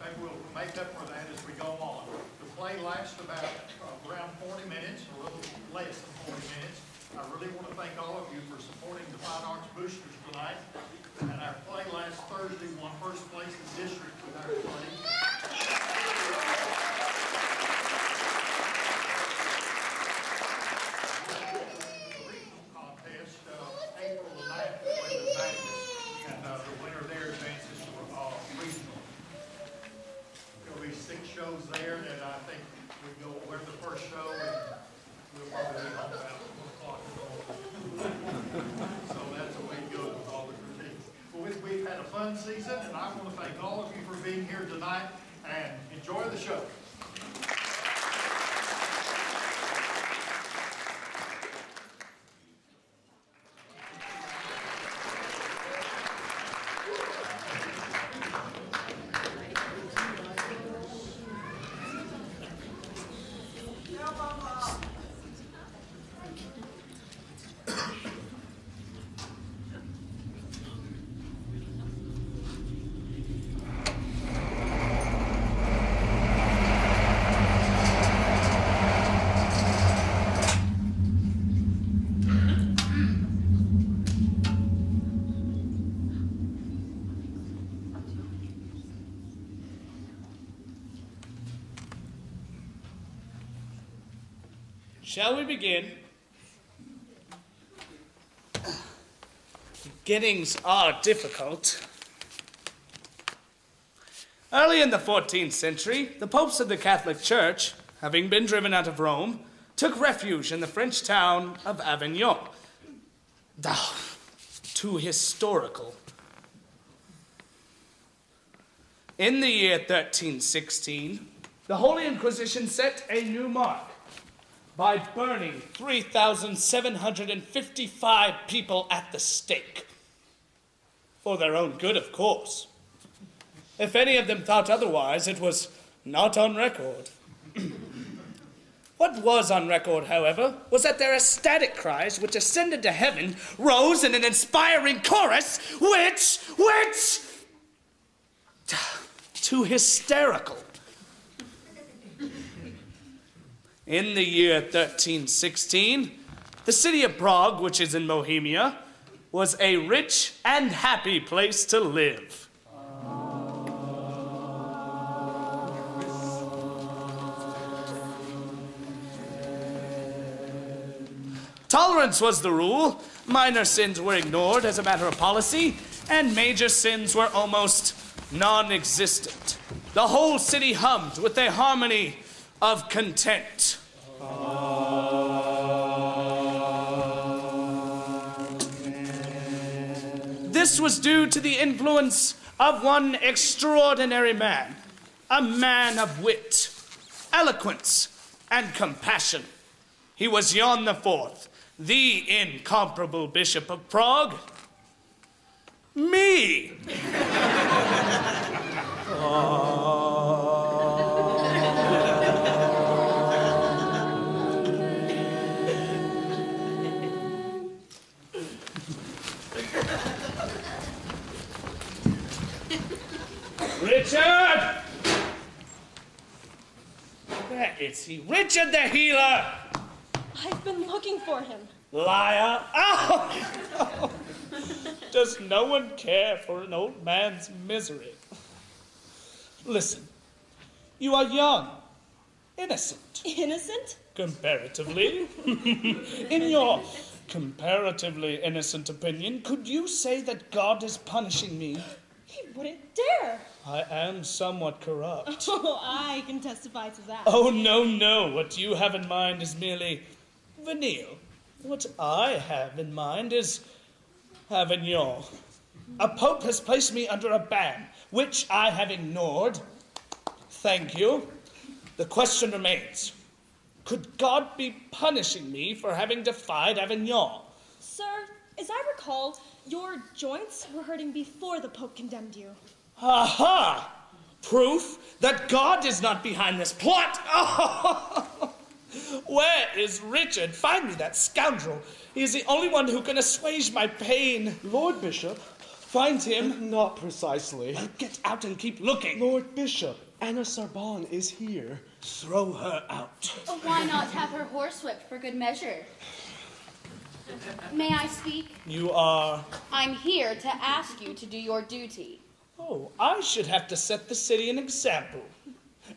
maybe we'll make up for that as we go on. The play lasts about around 40 minutes, a little less than 40 minutes. I really want to thank all of you for supporting the Fine Arts Boosters tonight. And our play last Thursday won first place in district with our play. The regional contest, April the 9th, with the Bales, and the winner there advances for regional. There'll be 6 shows there, and I think we're the first show, and we'll probably be home about 4 o'clock. So that's the way it goes with all the critiques. Well, we've had a fun season, and I want to thank all of you for being here tonight, and enjoy the show. Shall we begin? Beginnings are difficult. Early in the 14th century, the popes of the Catholic Church, having been driven out of Rome, took refuge in the French town of Avignon. Too historical. In the year 1316, the Holy Inquisition set a new mark by burning 3,755 people at the stake. For their own good, of course. If any of them thought otherwise, it was not on record. What was on record, however, was that their ecstatic cries, which ascended to heaven, rose in an inspiring chorus, which... too hysterical. In the year 1316, the city of Prague, which is in Bohemia, was a rich and happy place to live. Tolerance was the rule. Minor sins were ignored as a matter of policy, and major sins were almost non-existent. The whole city hummed with a harmony of content. This was due to the influence of one extraordinary man, a man of wit, eloquence, and compassion. He was John IV, the incomparable Bishop of Prague. Me! Richard! Where is he? Richard the healer! I've been looking for him. Liar! Oh! Does no one care for an old man's misery? Listen, you are young, innocent. Innocent? Comparatively. In your comparatively innocent opinion, could you say that God is punishing me? He wouldn't dare. I am somewhat corrupt. Oh, I can testify to that. Oh, no. What you have in mind is merely venial. What I have in mind is Avignon. A pope has placed me under a ban, which I have ignored. Thank you. The question remains, could God be punishing me for having defied Avignon? Sir, as I recall, your joints were hurting before the Pope condemned you. Aha! Proof that God is not behind this plot. Where is Richard? Find me that scoundrel. He is the only one who can assuage my pain. Lord Bishop, Find him? Not precisely. Well, get out and keep looking. Lord Bishop, Anna Sorbonne is here. Throw her out. Why not have her horsewhipped for good measure? May I speak? You are... I'm here to ask you to do your duty. Oh, I should have to set the city an example.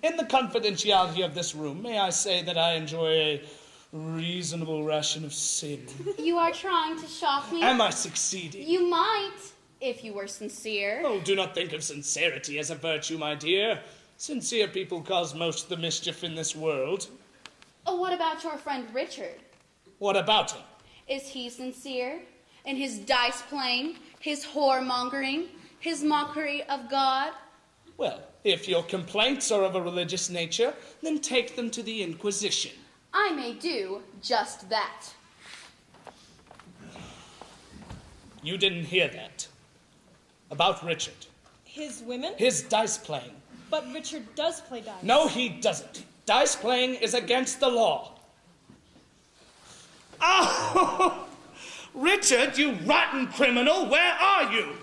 In the confidentiality of this room, may I say that I enjoy a reasonable ration of sin. You are trying to shock me? Am I succeeding? You might, if you were sincere. Oh, do not think of sincerity as a virtue, my dear. Sincere people cause most of the mischief in this world. Oh, what about your friend Richard? What about him? Is he sincere? In his dice playing, his whoremongering, his mockery of God? Well, if your complaints are of a religious nature, then take them to the Inquisition. I may do just that. You didn't hear that. About Richard. His women? His dice playing. But Richard does play dice. No, he doesn't. Dice playing is against the law. Oh! Richard, you rotten criminal, where are you?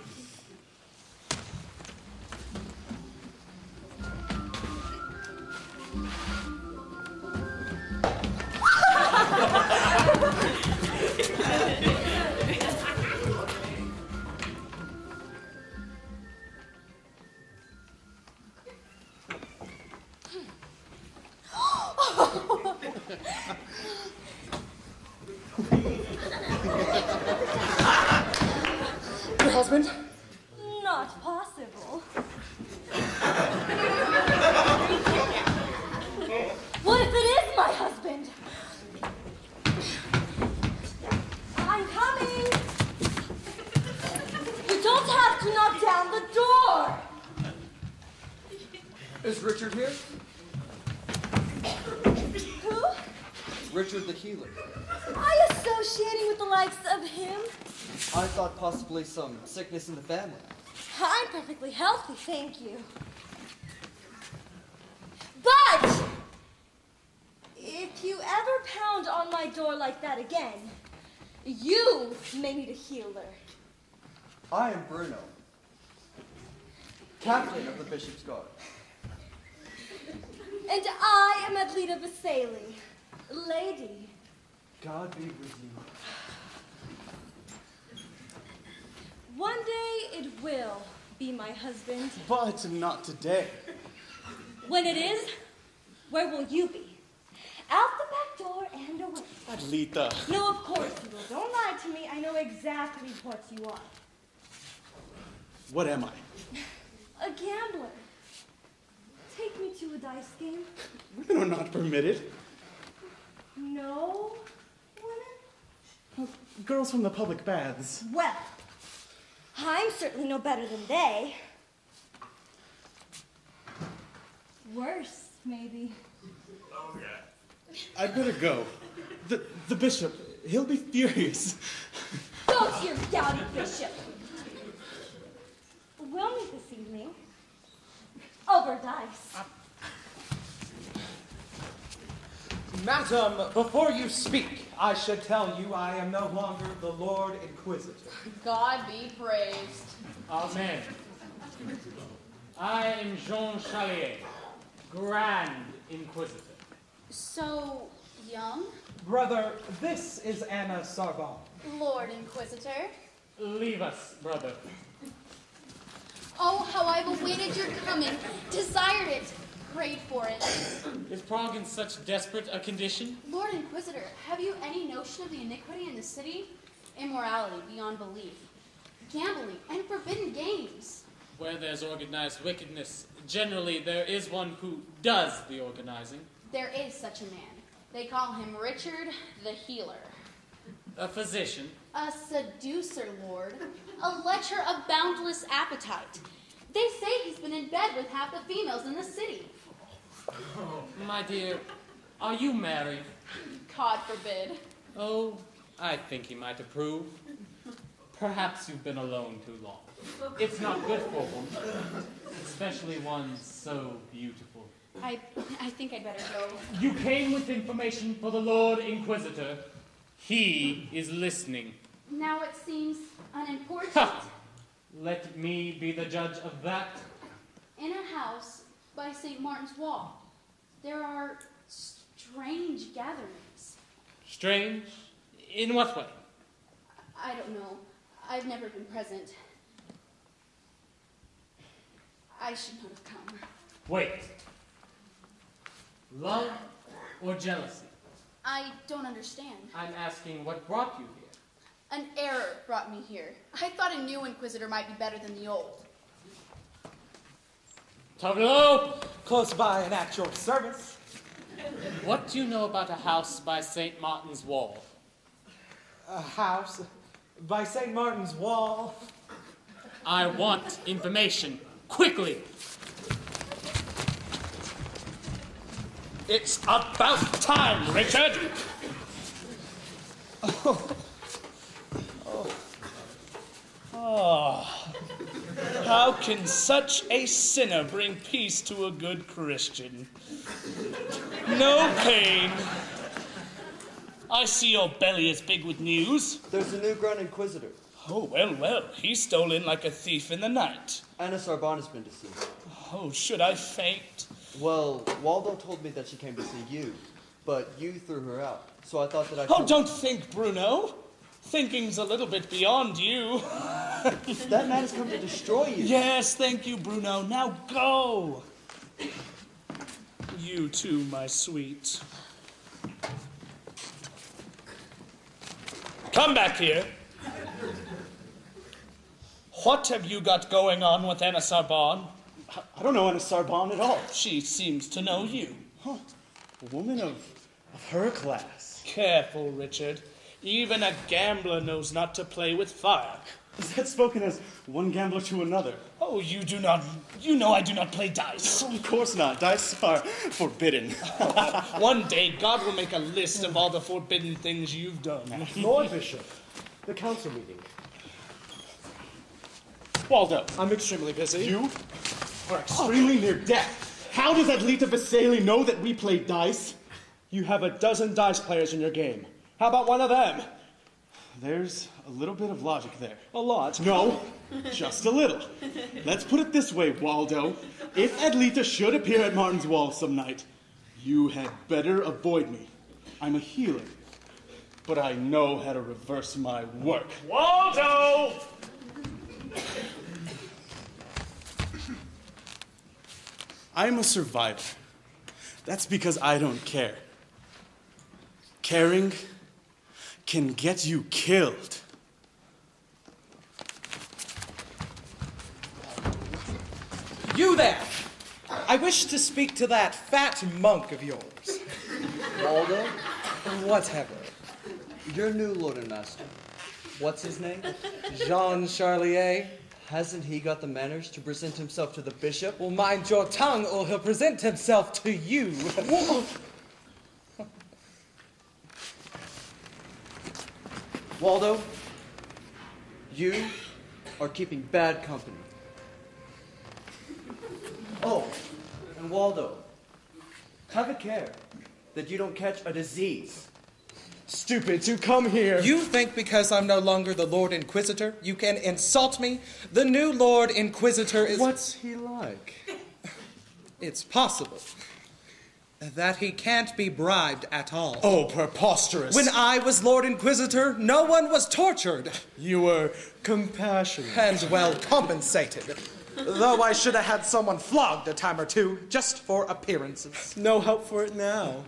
Your husband? Not possible. What if it is my husband? I'm coming. You don't have to knock down the door. Is Richard here? Who? Richard the healer. Are you associating with the likes of him? I thought possibly some sickness in the family. I'm perfectly healthy, thank you. But if you ever pound on my door like that again, you may need a healer. I am Bruno, captain of the Bishop's Guard. And I am Adleta Vasily, lady. God be with you. One day it will be my husband. But not today. When it is, where will you be? Out the back door and away. Adleta. No, of course you will. Don't lie to me. I know exactly what you are. What am I? A gambler. Take me to a dice game. Women are not permitted. No women? Girls from the public baths. Well, I'm certainly no better than they. Worse, maybe. Oh, yeah. I'd better go. The bishop, he'll be furious. Don't you dowdy bishop. We'll meet this evening. Over dice. Madam, before you speak, I should tell you I am no longer the Lord Inquisitor. God be praised. Amen. I am Jean Chalier, Grand Inquisitor. So young, Brother, this is Anna Sorbonne. Lord Inquisitor. Leave us, brother. Oh, how I've awaited your coming, desired it, prayed for it. Is Prague in such desperate a condition? Lord Inquisitor, have you any notion of the iniquity in the city? Immorality beyond belief, gambling, and forbidden games. Where there's organized wickedness, generally there is one who does the organizing. There is such a man. They call him Richard the Healer. A physician. A seducer, Lord. A lecher of boundless appetite. They say he's been in bed with half the females in the city. Oh, my dear, are you married? God forbid. Oh, I think he might approve. Perhaps you've been alone too long. It's not good for one, especially one so beautiful. I think I'd better go. You came with information for the Lord Inquisitor. He is listening. Now it seems unimportant. Ha! Let me be the judge of that. In a house by St. Martin's Wall, there are strange gatherings. Strange? In what way? I don't know. I've never been present. I should not have come. Wait. Love or jealousy? I don't understand. I'm asking what brought you here. An error brought me here. I thought a new Inquisitor might be better than the old. Tavolo! Close by and at your service. What do you know about a house by St. Martin's Wall? A house by St. Martin's Wall. I want information. Quickly! It's about time, Richard! Oh, how can such a sinner bring peace to a good Christian? No pain. I see your belly is big with news. There's a new Grand Inquisitor. Oh, well, he stole in like a thief in the night. Anna Sarbon has been deceased. Oh, should I faint? Well, Waldo told me that she came to see you, but you threw her out. So I thought that I Oh, should... don't think, Bruno. Thinking's a little bit beyond you. That man has come to destroy you. Yes, thank you, Bruno. Now go. You too, my sweet. Come back here. What have you got going on with Anna Sarbon? I don't know Anna Sarbon at all. She seems to know you. Huh. A woman of her class. Careful, Richard. Even a gambler knows not to play with fire. Is that spoken as one gambler to another? Oh, you do not... You know I do not play dice. Oh, of course not. Dice are forbidden. One day, God will make a list of all the forbidden things you've done. Lord Bishop, the council meeting. Waldo. I'm extremely busy. You are extremely near death. How does Adleta Vasily know that we play dice? You have a dozen dice players in your game. How about one of them? There's a little bit of logic there. A lot. No, just a little. Let's put it this way, Waldo. If Adleta should appear at Martin's Wall some night, you had better avoid me. I'm a healer, but I know how to reverse my work. Waldo! I'm a survivor. That's because I don't care. Caring can get you killed. You there! I wish to speak to that fat monk of yours. Waldo, Whatever. your new Lord and Master. What's his name? Jean Charlier. Hasn't he got the manners to present himself to the bishop? Well, mind your tongue, or he'll present himself to you. Waldo, you are keeping bad company. Oh, and Waldo, have a care that you don't catch a disease. Stupid to come here. You think because I'm no longer the Lord Inquisitor, you can insult me? The new Lord Inquisitor is... What's he like? It's possible that he can't be bribed at all. Oh, preposterous. When I was Lord Inquisitor, no one was tortured. You were compassionate. And well compensated. Though I should have had someone flogged a time or two, just for appearances. No help for it now.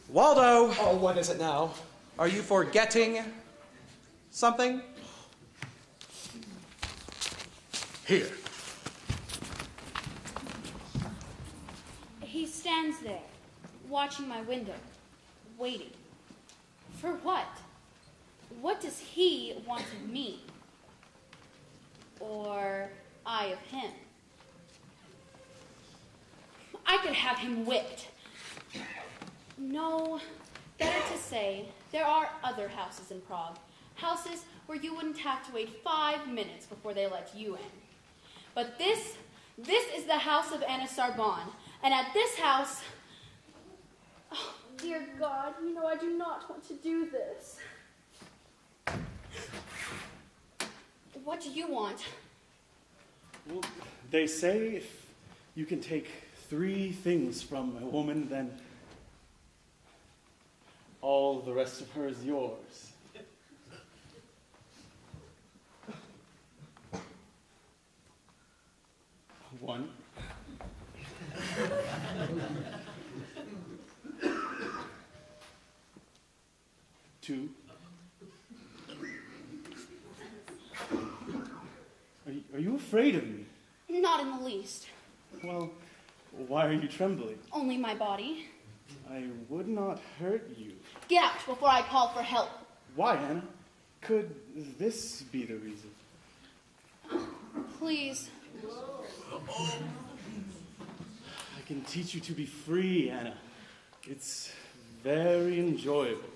Waldo! Oh, what is it now? Are you forgetting something? Here. He stands there, watching my window, waiting. For what? What does he want of me? Or I of him? I could have him whipped. No, better to say, there are other houses in Prague. Houses where you wouldn't have to wait 5 minutes before they let you in. But this is the house of Anna Sarbon. And at this house... Oh, dear God, you know I do not want to do this. What do you want? Well, they say if you can take 3 things from a woman, then all the rest of her is yours. One. 2. Are you afraid of me? Not in the least. Well, why are you trembling? Only my body. I would not hurt you. Get out before I call for help. Why, Anna? Could this be the reason? Please. I can teach you to be free, Anna. It's very enjoyable.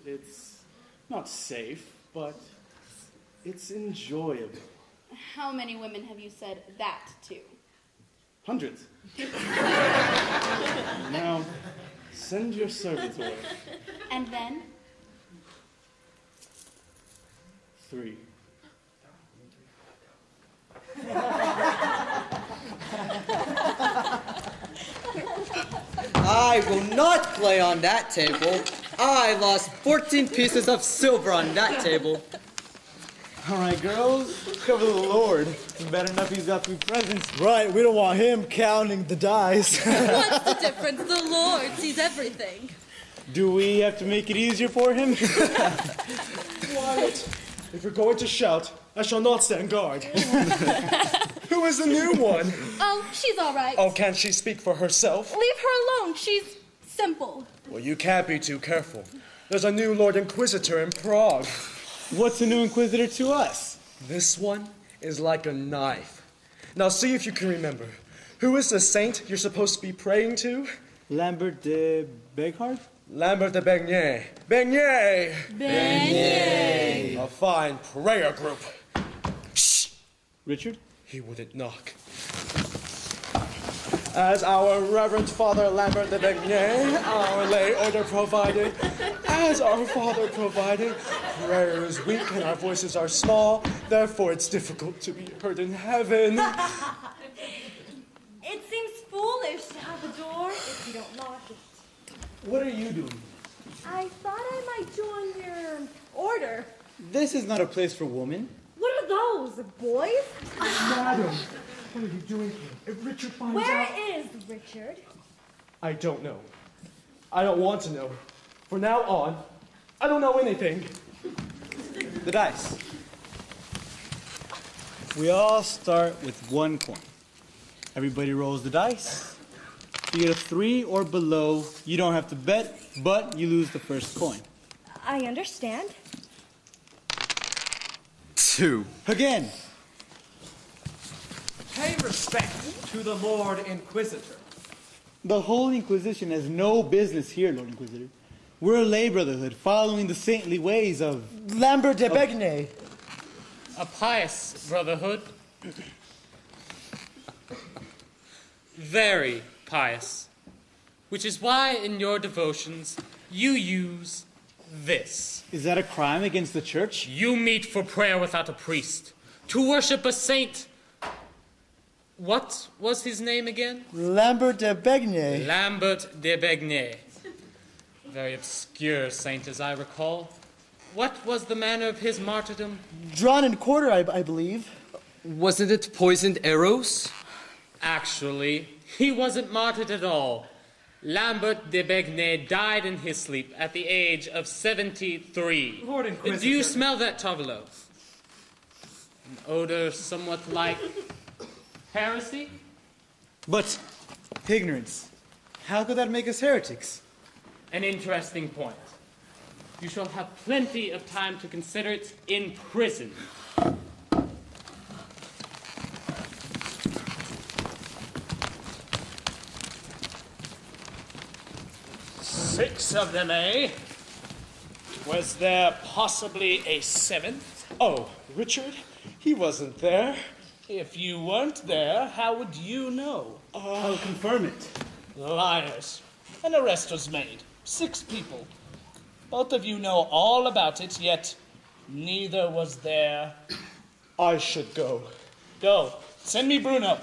It's not safe, but it's enjoyable. How many women have you said that to? Hundreds. Now, send your servants away. And then? 3. I will not play on that table. I lost 14 pieces of silver on that table. All right, girls, cover the Lord. It's bad enough he's got 3 presents. Right, we don't want him counting the dice. What's the difference? The Lord sees everything. Do we have to make it easier for him? Quiet. If you're going to shout, I shall not stand guard. Who is the new one? Oh, she's all right. Oh, can't she speak for herself? Leave her alone. She's simple. Well, you can't be too careful. There's a new Lord Inquisitor in Prague. What's a new Inquisitor to us? This one is like a knife. Now see if you can remember. Who is the saint you're supposed to be praying to? Lambert de Beghard? Lambert de Blayne. Blayne! Blayne! A fine prayer group. Shh! Richard? He wouldn't knock. As our Reverend Father Lambert de Blayne, our lay order provided, as our Father provided, prayer is weak and our voices are small, therefore it's difficult to be heard in heaven. It seems foolish to have a door if you don't lock it. What are you doing? I thought I might join your order. This is not a place for women. What are those, boys? Madam, what are you doing here? If Richard finds out... Where is Richard? I don't know. I don't want to know. From now on, I don't know anything. The dice. We all start with 1 coin. Everybody rolls the dice. If you get a 3 or below, you don't have to bet, but you lose the first coin. I understand. 2. Again. Pay respect to the Lord Inquisitor. The Holy Inquisition has no business here, Lord Inquisitor. We're a lay brotherhood following the saintly ways of... Lambert de Blayne. A pious brotherhood. Very pious. Which is why in your devotions you use this. Is that a crime against the church? You meet for prayer without a priest. To worship a saint. What was his name again? Lambert de Blayne. Lambert de Blayne. Very obscure saint, as I recall. What was the manner of his martyrdom? Drawn and quarter, I believe. Wasn't it poisoned arrows? Actually, he wasn't martyred at all. Lambert de Blayne died in his sleep at the age of 73. Lord Inquisitor. Do you smell that, Tavolo? An odor somewhat like heresy? But ignorance. How could that make us heretics? An interesting point. You shall have plenty of time to consider it in prison. Six of them, eh? Was there possibly a 7th? Oh, Richard? He wasn't there. If you weren't there, how would you know? I'll confirm it. Liars. An arrest was made. 6 people. Both of you know all about it, yet neither was there. I should go. Go. Send me Bruno.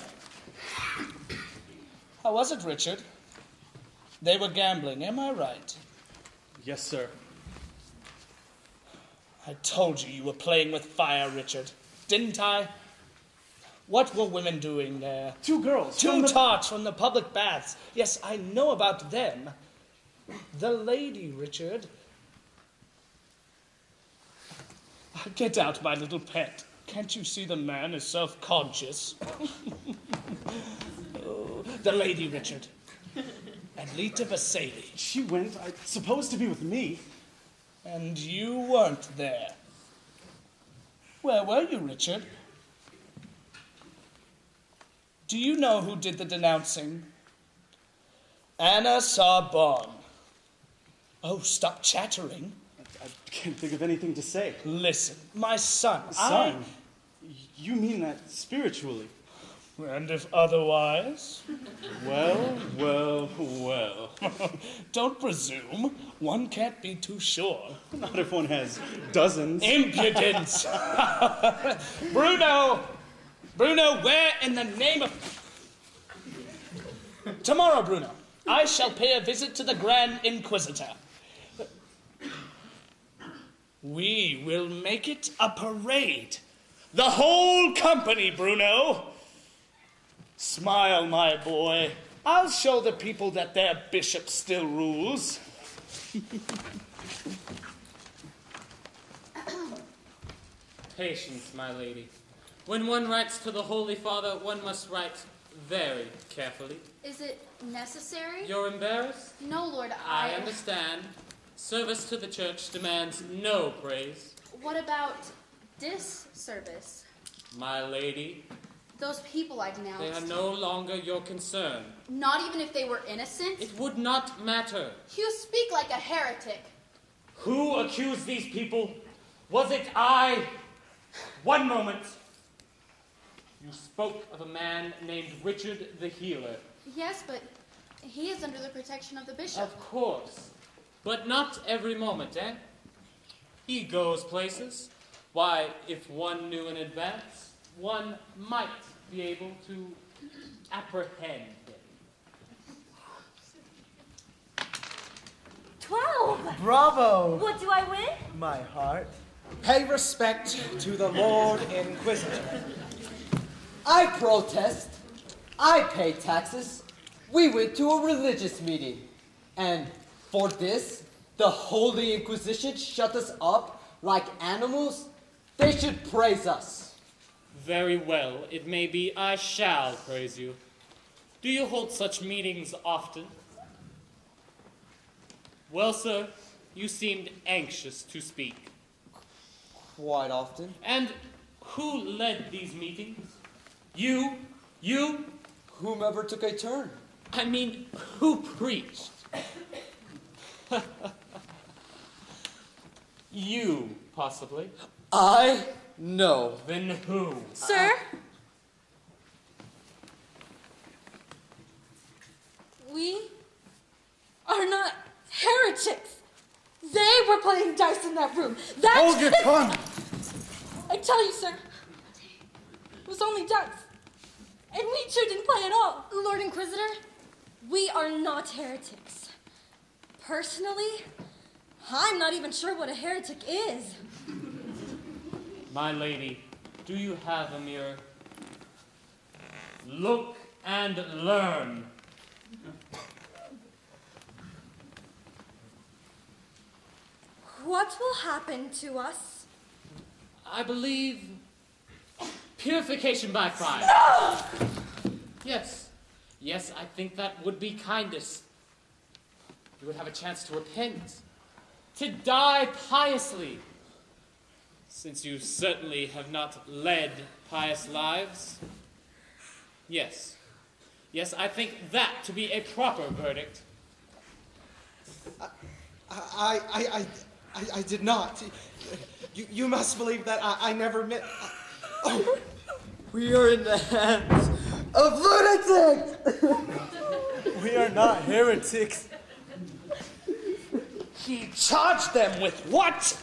How was it, Richard? They were gambling, am I right? Yes, sir. I told you were playing with fire, Richard. Didn't I? What were women doing there? 2 girls. Two tots from the public baths. Yes, I know about them. The lady, Richard. Get out, my little pet. Can't you see the man is self-conscious? Oh, the lady, Richard. Adleta Vasily. She went, supposed to be with me. And you weren't there. Where were you, Richard? Do you know who did the denouncing? Anna Sorbonne. Oh, stop chattering. I can't think of anything to say. Listen, my son. Son? You mean that spiritually? And if otherwise? Well. Don't presume. One can't be too sure. Not if one has dozens. Impudence! Bruno, where in the name of... Tomorrow, Bruno, I shall pay a visit to the Grand Inquisitor. We will make it a parade. The whole company, Bruno. Smile, my boy. I'll show the people that their bishop still rules. Patience, my lady. When one writes to the Holy Father, one must write very carefully. Is it necessary? You're embarrassed? No, Lord, I understand. Service to the church demands no praise. What about disservice? My lady, Those people I denounced. they are no longer your concern. Not even if they were innocent? It would not matter. You speak like a heretic. Who accused these people? Was it I? One moment. You spoke of a man named Richard the Healer. Yes, but he is under the protection of the bishop. Of course. But not every moment, eh? He goes places. Why, if one knew in advance, one might be able to apprehend him. 12! Bravo! What do I win? My heart. Pay respect to the Lord Inquisitor. I protest. I pay taxes. We went to a religious meeting. And for this, the Holy Inquisition shut us up like animals? They should praise us. Very well. It may be I shall praise you. Do you hold such meetings often? Well, sir, you seemed anxious to speak. Quite often. And who led these meetings? You? Whomever took a turn. I mean, who preached? You, possibly. I? No. Then who? Sir? We are not heretics. They were playing dice in that room. Hold your tongue! I tell you, sir, it was only dice. And we two didn't play at all. Lord Inquisitor, we are not heretics. Personally, I'm not even sure what a heretic is. My lady, do you have a mirror? Look and learn. What will happen to us? I believe purification by fire. No! Yes, I think that would be kindest. You would have a chance to repent, to die piously, since you certainly have not led pious lives. Yes, I think that to be a proper verdict. I did not. You must believe that I never meant... Oh, We are in the hands of lunatics! We are not heretics. He charged them with what?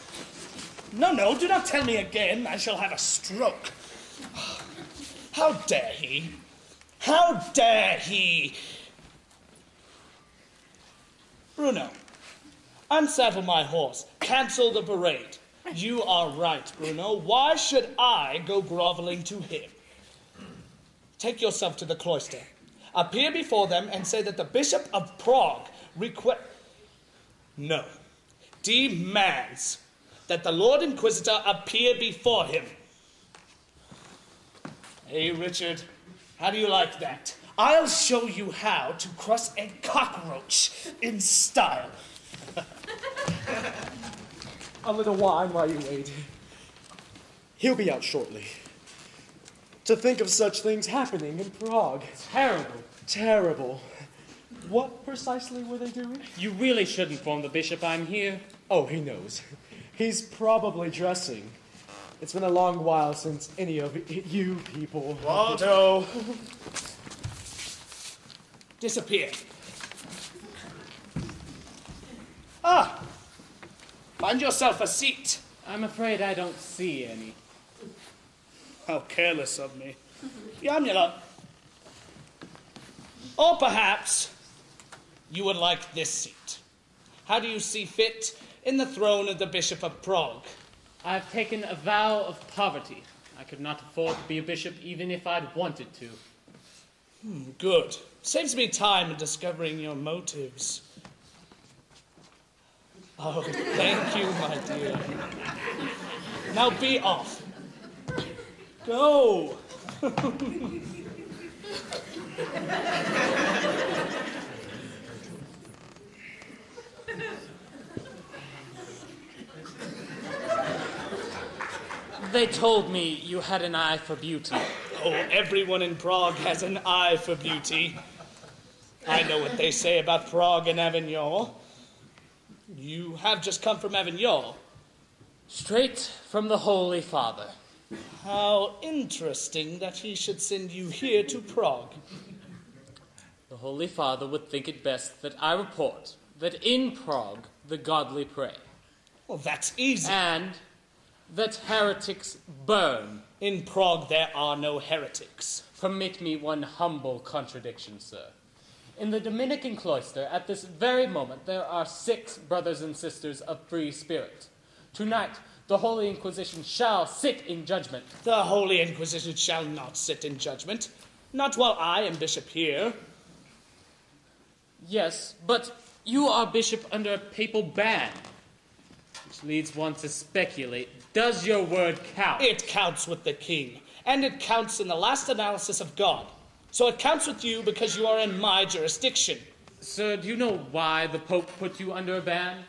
No, do not tell me again. I shall have a stroke. How dare he? How dare he? Bruno, unsaddle my horse. Cancel the parade. You are right, Bruno. Why should I go groveling to him? Take yourself to the cloister. Appear before them and say that the Bishop of Prague demands that the Lord Inquisitor appear before him. Hey, Richard, how do you like that? I'll show you how to crush a cockroach in style. A little wine while you wait. He'll be out shortly. To think of such things happening in Prague. Terrible. Terrible. What precisely were they doing? You really should inform the bishop I'm here. Oh, he knows. He's probably dressing. It's been a long while since any of you people... Waldo! Disappear. Ah! Find yourself a seat. I'm afraid I don't see any. How careless of me. Jaramila. Or perhaps you would like this seat. How do you see fit in the throne of the Bishop of Prague? I've taken a vow of poverty. I could not afford to be a bishop even if I'd wanted to. Good. Saves me time in discovering your motives. Oh, thank you, my dear. Now be off. Go. They told me you had an eye for beauty. Oh, everyone in Prague has an eye for beauty. I know what they say about Prague and Avignon. You have just come from Avignon. Straight from the Holy Father. How interesting that he should send you here to Prague. The Holy Father would think it best that I report that in Prague the godly pray. Well, that's easy. And that heretics burn. In Prague there are no heretics. Permit me one humble contradiction, sir. In the Dominican cloister, at this very moment, there are 6 brothers and sisters of free spirit. Tonight, the Holy Inquisition shall sit in judgment. The Holy Inquisition shall not sit in judgment. Not while I am bishop here. Yes, but you are bishop under a papal ban, which leads one to speculate. Does your word count? It counts with the king, and it counts in the last analysis of God. So it counts with you because you are in my jurisdiction. Sir, do you know why the Pope put you under a ban?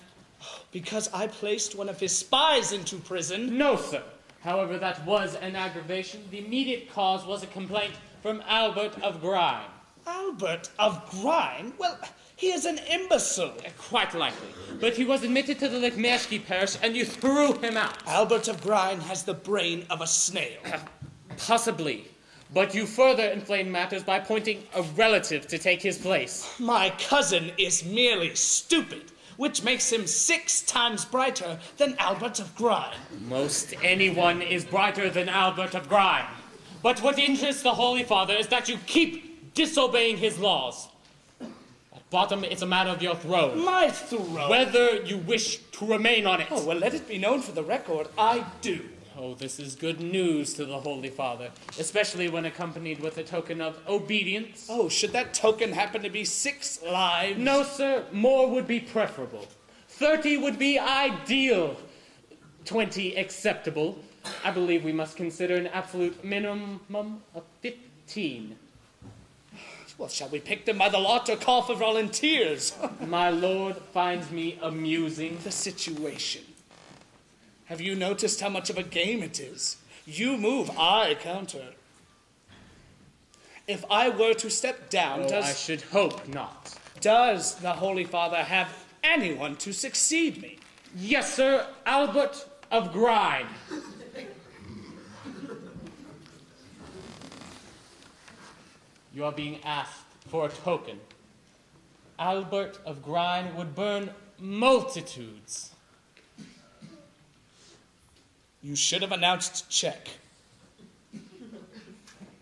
Because I placed one of his spies into prison. No, sir. However, that was an aggravation. The immediate cause was a complaint from Albert of Grime. Albert of Grime? Well, he is an imbecile. Quite likely. But he was admitted to the Lekmerski parish and you threw him out. Albert of Grime has the brain of a snail. Possibly. But you further inflame matters by appointing a relative to take his place. My cousin is merely stupid, which makes him 6 times brighter than Albert of Grime. Most anyone is brighter than Albert of Grime. But what interests the Holy Father is that you keep disobeying his laws. At bottom, it's a matter of your throne. My throne? Whether you wish to remain on it. Oh, well, let it be known for the record, I do. Oh, this is good news to the Holy Father, especially when accompanied with a token of obedience. Oh, should that token happen to be 6 lives? No, sir. More would be preferable. 30 would be ideal. 20 acceptable. I believe we must consider an absolute minimum of 15. Well, shall we pick them by the lot or call for volunteers? My lord finds me amusing. The situation. Have you noticed how much of a game it is? You move, I counter. If I were to step down, I should hope not. Does the Holy Father have anyone to succeed me? Yes, sir. Albert of Grime. You are being asked for a token. Albert of Grime would burn multitudes. You should have announced check.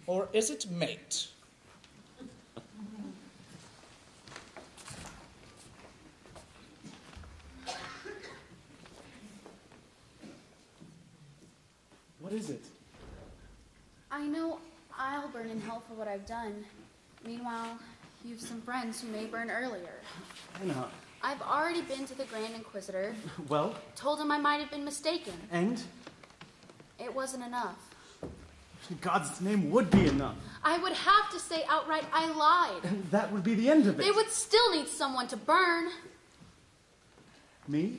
or is it mate? What is it? I know I'll burn in hell for what I've done. Meanwhile, you've some friends who may burn earlier. Anna. I've already been to the Grand Inquisitor. Well? Told him I might have been mistaken. And? It wasn't enough. In God's name would be enough. I would have to say outright I lied. And that would be the end of it. They would still need someone to burn. Me?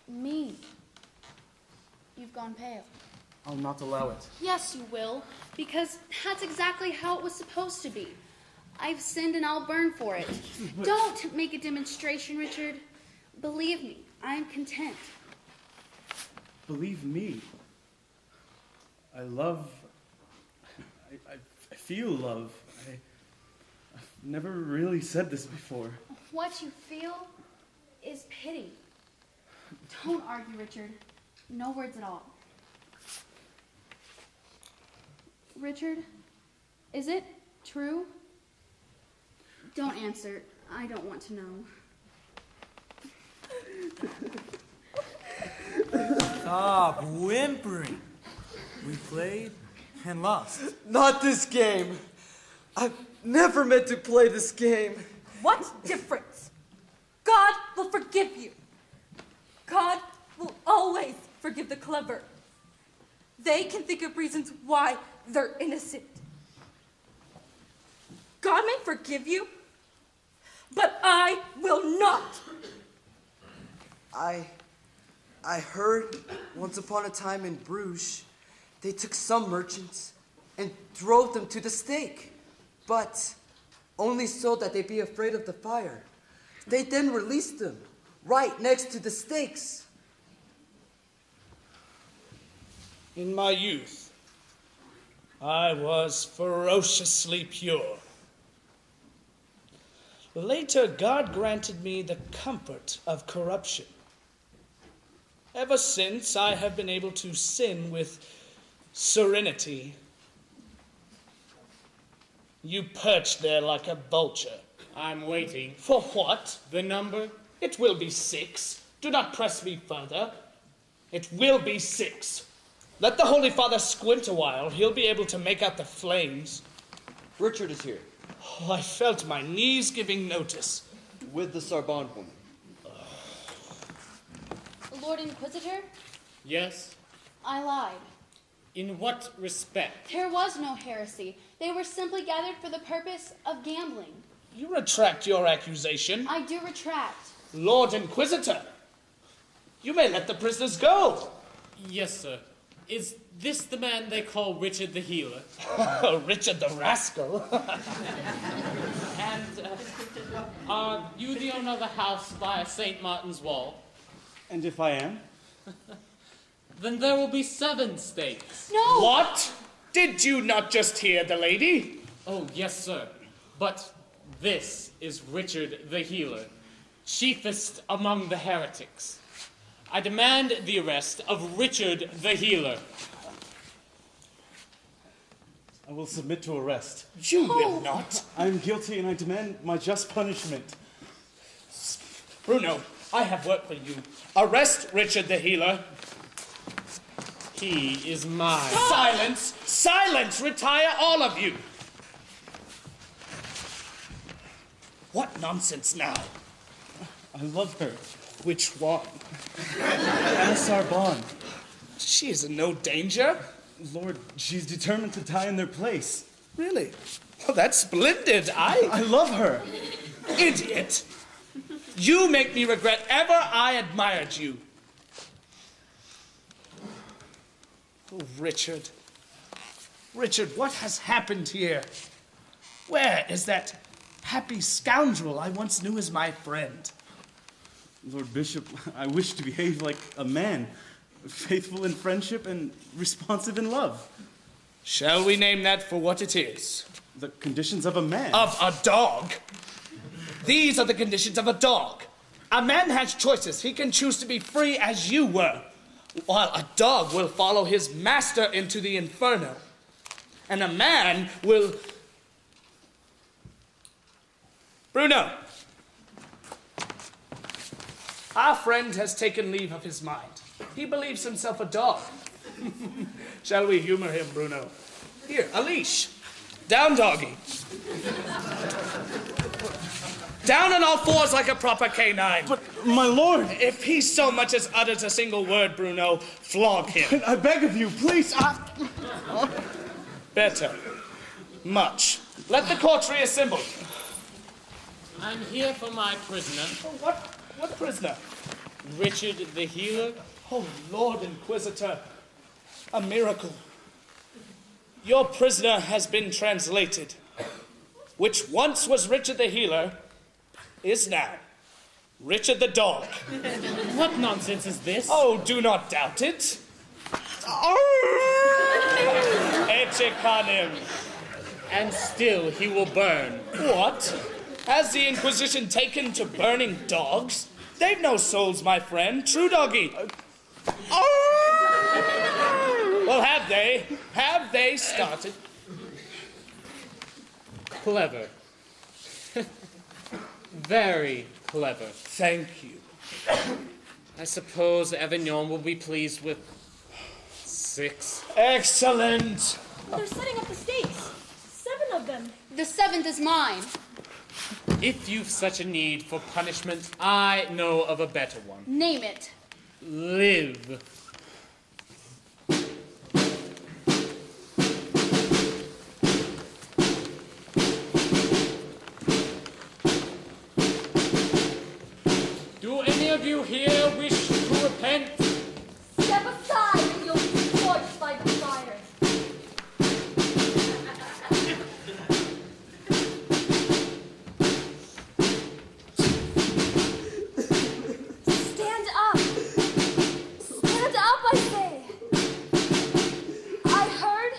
Me. You've gone pale. I'll not allow it. Yes, you will, because that's exactly how it was supposed to be. I've sinned and I'll burn for it. But... Don't make a demonstration, Richard. Believe me, I am content. Believe me. I love... I feel love. I've never really said this before. What you feel is pity. Don't argue, Richard. No words at all. Richard, is it true? Don't answer. I don't want to know. Stop whimpering. We played and lost. Not this game. I've never meant to play this game. What difference? God will forgive you. God will always forgive the clever. They can think of reasons why they're innocent. God may forgive you, but I will not. I heard once upon a time in Bruges, they took some merchants and drove them to the stake, but only so that they be afraid of the fire. They then released them right next to the stakes. In my youth, I was ferociously pure. Later, God granted me the comfort of corruption. Ever since, I have been able to sin with serenity. You perched there like a vulture. I'm waiting. For what? The number? It will be 6. Do not press me further. It will be 6. Let the Holy Father squint a while. He'll be able to make out the flames. Richard is here. Oh, I felt my knees giving notice. With the Sorbonne woman. Lord Inquisitor? Yes? I lied. In what respect? There was no heresy. They were simply gathered for the purpose of gambling. You retract your accusation. I do retract. Lord Inquisitor, you may let the prisoners go. Yes, sir. Is this the man they call Richard the Healer? Richard the Rascal. And are you the owner of the house by St. Martin's Wall? And if I am? Then there will be 7 stakes. No! What? Did you not just hear the lady? Oh, yes, sir. But this is Richard the Healer, chiefest among the heretics. I demand the arrest of Richard the Healer. I will submit to arrest. You will not. I am guilty and I demand my just punishment. Bruno, I have work for you. Arrest Richard the Healer. He is mine. Silence! Silence! Retire, all of you! What nonsense now? I love her. Which one? Anna Sorbonne. She is in no danger. Lord, she's determined to die in their place. Really? Well, that's splendid. I love her. Idiot! You make me regret ever I admired you. Oh, Richard. Richard, what has happened here? Where is that happy scoundrel I once knew as my friend? Lord Bishop, I wish to behave like a man, faithful in friendship and responsive in love. Shall we name that for what it is? The conditions of a man. Of a dog? These are the conditions of a dog. A man has choices. He can choose to be free as you were, while a dog will follow his master into the inferno. and a man will... Bruno! Our friend has taken leave of his mind. He believes himself a dog. Shall we humor him, Bruno? Here, a leash. Down, doggy. Down on all fours like a proper canine. But, my lord... If he so much as utters a single word, Bruno, flog him. I beg of you, please. Better. Much. Let the court reassemble. I'm here for my prisoner. What prisoner? Richard the Healer. Oh, Lord Inquisitor. A miracle. Your prisoner has been translated. Which once was Richard the Healer, is now Richard the Dog. What nonsense is this? Oh, do not doubt it. Echekanim. And still he will burn. What? Has the Inquisition taken to burning dogs? They've no souls, my friend. True doggy. Well, have they? Have they started? Clever. Very clever. Thank you. I suppose Avignon will be pleased with 6. Excellent. They're setting up the stakes. 7 of them. The 7th is mine. If you've such a need for punishment, I know of a better one. Name it. Live. Do any of you here wish to repent? Step aside and you'll be scorched by the fire. Stand up. Stand up, I say. I heard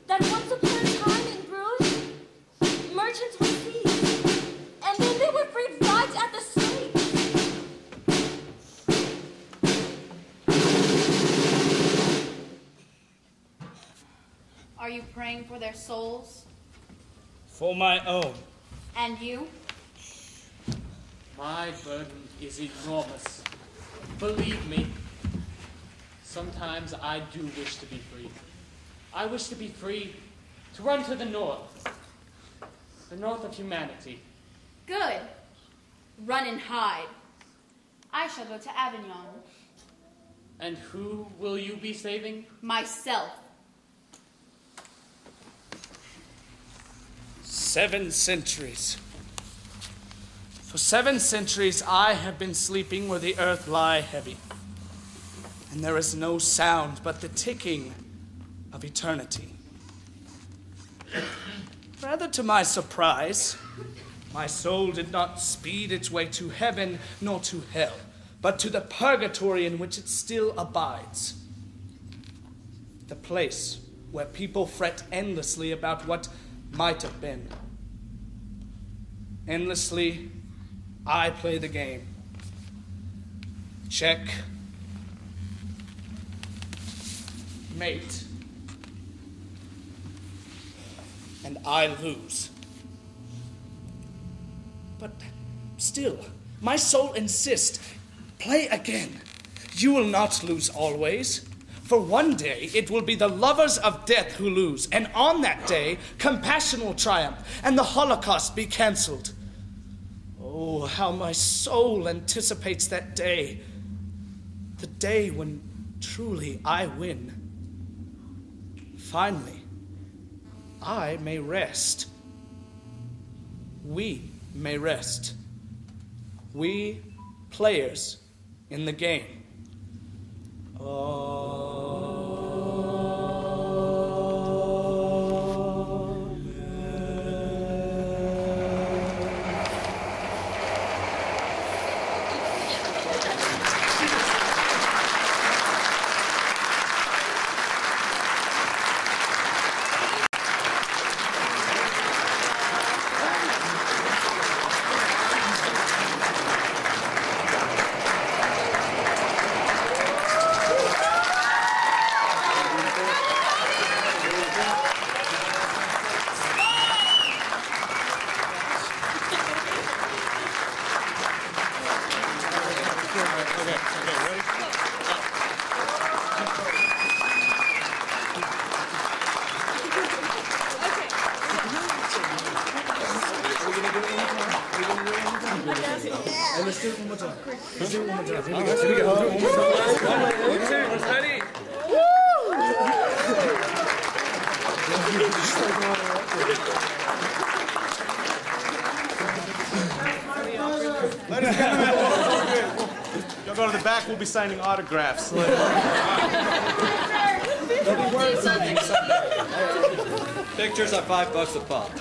that once upon a time in Bruges, merchants were seized, and then they were freed right at the stake. Are you praying for their souls? For my own. And you? My burden is enormous. Believe me, sometimes I do wish to be free. I wish to be free to run to the north of humanity. Good. Run and hide. I shall go to Avignon. And who will you be saving? Myself. 7 centuries. For 7 centuries I have been sleeping where the earth lie heavy, and there is no sound but the ticking of eternity. Rather to my surprise, my soul did not speed its way to heaven nor to hell, but to the purgatory in which it still abides. The place where people fret endlessly about what might have been. Endlessly, I play the game. Check. Mate. And I lose. But still, my soul insists, play again. You will not lose always. For one day, it will be the lovers of death who lose, and on that day, compassion will triumph, and the Holocaust be cancelled. Oh, how my soul anticipates that day, the day when truly I win. Finally, I may rest. We may rest. We, players in the game. Let's do it one more time. Let's do it one more time. Ready? Ladies and gentlemen, y'all go to the back. We'll be signing autographs. Pictures are $5 a pop.